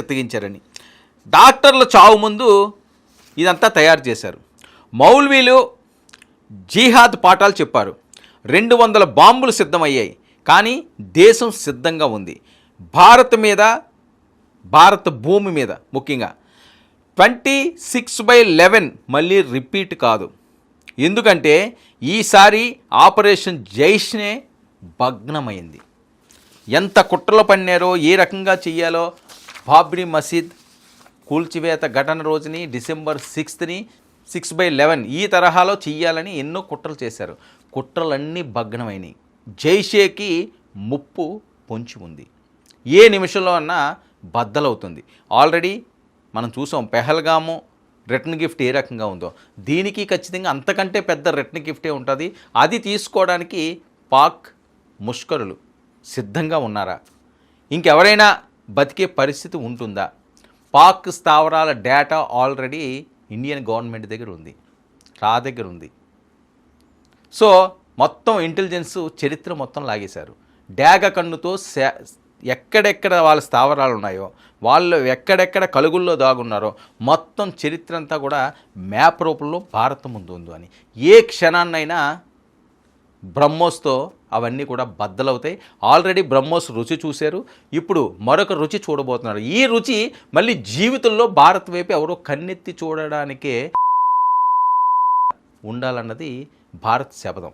చిత్తగించారని. డాక్టర్ల చావు ముందు ఇదంతా తయారు చేశారు. మౌల్వీలు జిహాద్ పాఠాలు చెప్పారు. 200 బాంబులు సిద్ధమయ్యాయి. కానీ దేశం సిద్ధంగా ఉంది. భారత భూమి మీద ముఖ్యంగా 26/11 మళ్ళీ రిపీట్ కాదు. ఎందుకంటే ఈసారి ఆపరేషన్ జైష్నే భగ్నమైంది. ఎంత కుట్రలు పన్నారో, ఏ రకంగా చెయ్యాలో, బాబ్రీ మసీద్ కూల్చివేత ఘటన రోజుని డిసెంబర్ 6ని 6/11 ఈ తరహాలో చెయ్యాలని ఎన్నో కుట్రలు చేశారు. కుట్రలన్నీ భగ్నమైనవి. జైషేకి ముప్పు పొంచి ఉంది. ఏ నిమిషంలో అన్నా బద్దలవుతుంది. ఆల్రెడీ మనం చూసాం పెహల్గాము రిటర్న్ గిఫ్ట్ ఏ రకంగా ఉందో. దీనికి ఖచ్చితంగా అంతకంటే పెద్ద రిటర్న్ గిఫ్టే ఉంటుంది. అది తీసుకోవడానికి పాక్ ముష్కరులు సిద్ధంగా ఉన్నారా? ఇంకెవరైనా బతికే పరిస్థితి ఉంటుందా? పాక్ స్థావరాల డేటా ఆల్రెడీ ఇండియన్ గవర్నమెంట్ దగ్గర ఉంది, దగ్గర ఉంది. సో మొత్తం ఇంటెలిజెన్స్ చరిత్ర మొత్తం లాగేశారు. డాగ కన్నుతో ఎక్కడెక్కడ వాళ్ళ స్థావరాలు ఉన్నాయో, వాళ్ళు ఎక్కడెక్కడ కలుగుల్లో దాగున్నారో మొత్తం చరిత్ర అంతా కూడా మ్యాప్ రూపంలో భారతం ముందు ఉంది అని. ఏ క్షణాన్నైనా బ్రహ్మోస్తో అవన్నీ కూడా బద్దలవుతాయి. ఆల్రెడీ బ్రహ్మోస్ రుచి చూశారు. ఇప్పుడు మరొక రుచి చూడబోతున్నారు. ఈ రుచి మళ్ళీ జీవితంలో భారత్ వైపు ఎవరో కన్నెత్తి చూడడానికే ఉండాలన్నది భారత్ శపథం.